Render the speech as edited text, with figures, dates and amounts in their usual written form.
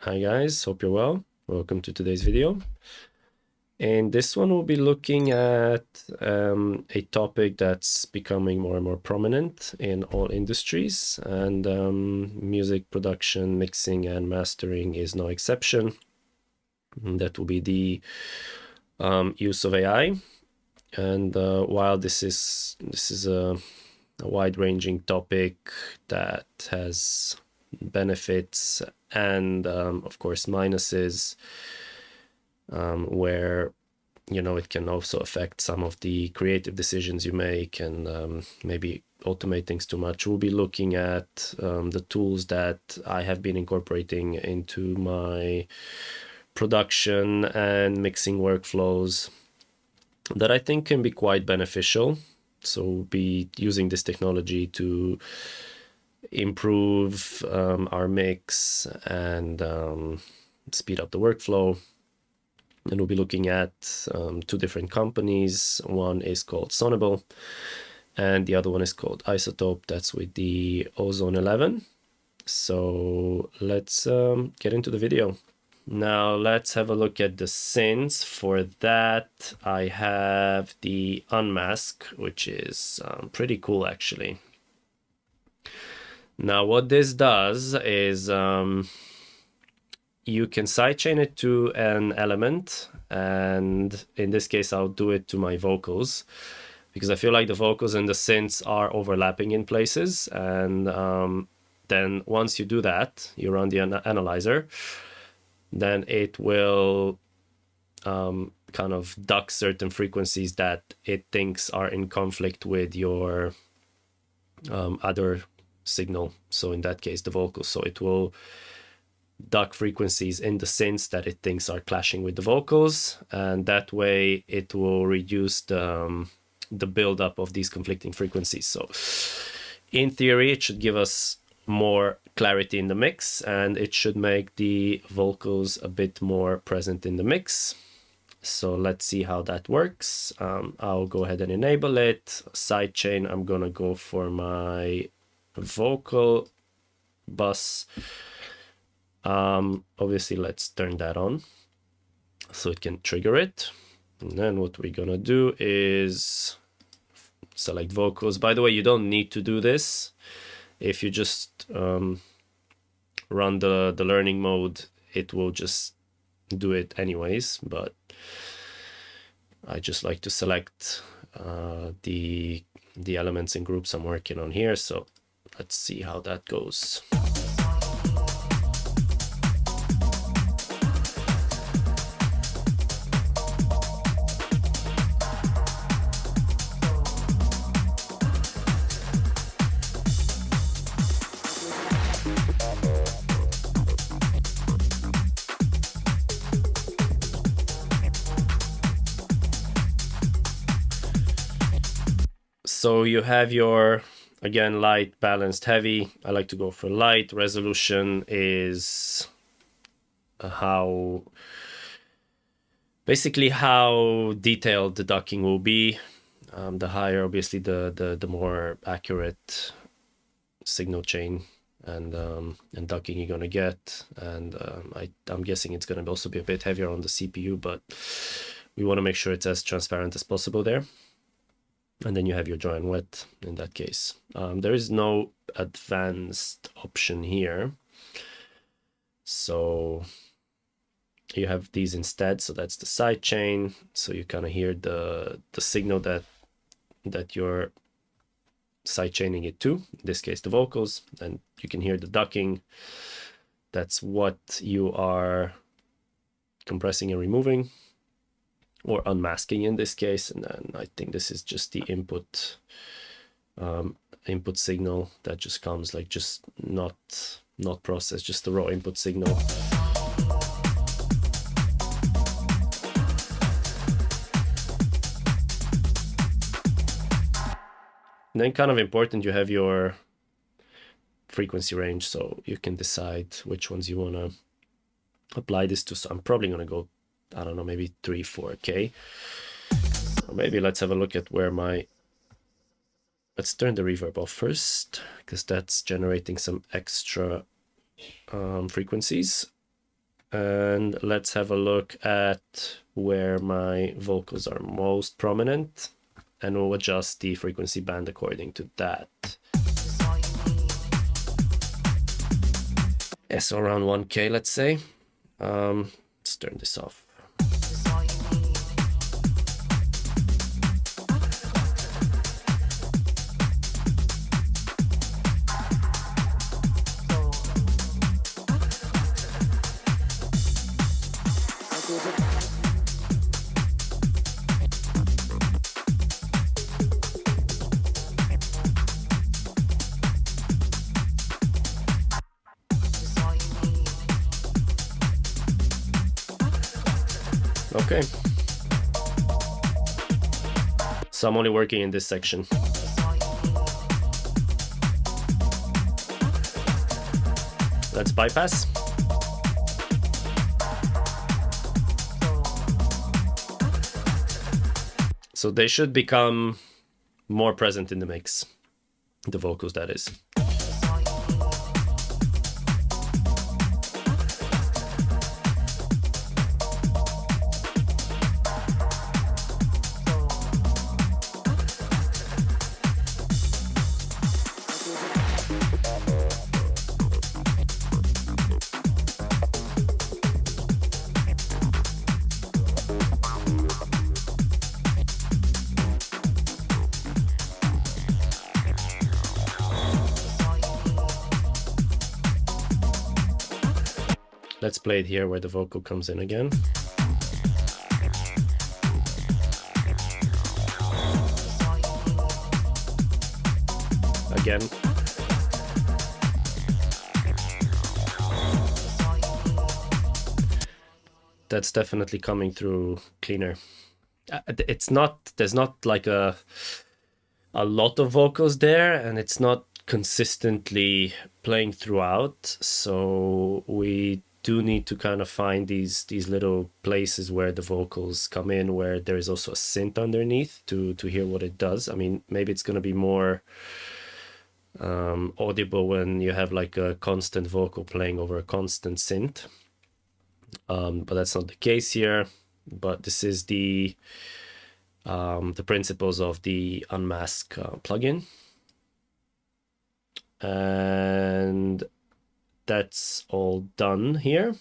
Hi guys, hope you're well. Welcome to today's video. And this one will be looking at a topic that's becoming more and more prominent in all industries, and music production, mixing, and mastering is no exception. And that will be the use of AI. And while this is a wide-ranging topic that has benefits and of course minuses, where it can also affect some of the creative decisions you make and maybe automate things too much. We'll be looking at the tools that I have been incorporating into my production and mixing workflows that I think can be quite beneficial. So we'll be using this technology to improve our mix and speed up the workflow. And we'll be looking at two different companies. One is called Sonible and the other one is called Isotope. That's with the Ozone 11. So let's get into the video. Now let's have a look at the synths. For that, I have the unmask, which is pretty cool actually. Now what this does is you can sidechain it to an element, and in this case I'll do it to my vocals because I feel like the vocals and the synths are overlapping in places. And then once you do that, you run the analyzer, then it will kind of duck certain frequencies that it thinks are in conflict with your other signal. So in that case, the vocals. So it will duck frequencies in the synths that it thinks are clashing with the vocals, and that way it will reduce the buildup of these conflicting frequencies. So in theory, it should give us more clarity in the mix, and it should make the vocals a bit more present in the mix. So let's see how that works. I'll go ahead and enable it. Sidechain, I'm gonna go for my vocal bus. Obviously, let's turn that on so it can trigger it. And then what we're gonna do is select vocals. By the way, you don't need to do this. If you just run the learning mode, it will just do it anyways, but I just like to select the elements and groups I'm working on here. So let's see how that goes. So you have your, again, light, balanced, heavy. I like to go for light. Resolution is basically how detailed the ducking will be. The higher, obviously, the more accurate signal chain and ducking you're gonna get. And I'm guessing it's gonna also be a bit heavier on the CPU, but we want to make sure it's as transparent as possible there. And then you have your dry and wet in that case. There is no advanced option here. So you have these instead. So that's the side chain. So you kind of hear the signal that you're side chaining it to, in this case, the vocals, and you can hear the ducking. That's what you are compressing and removing, or unmasking in this case. And then I think this is just the input signal that just comes, like, just not processed, just the raw input signal. And then, kind of important, you have your frequency range, so you can decide which ones you want to apply this to. So I'm probably going to go, I don't know, maybe 3-4K. Or maybe let's have a look at where let's turn the reverb off first, because that's generating some extra frequencies. And let's have a look at where my vocals are most prominent, and we'll adjust the frequency band according to that. Yeah, so around 1K, let's say. Let's turn this off. Okay. So I'm only working in this section. Let's bypass. So they should become more present in the mix, the vocals, that is. Let's play it here where the vocal comes in again. Again. That's definitely coming through cleaner. It's not, there's not like a lot of vocals there, and it's not consistently playing throughout. So we do need to kind of find these little places where the vocals come in, where there is also a synth underneath to hear what it does. I mean, maybe it's going to be more audible when you have like a constant vocal playing over a constant synth, but that's not the case here. But this is the principles of the unmask plugin, and that's all done here.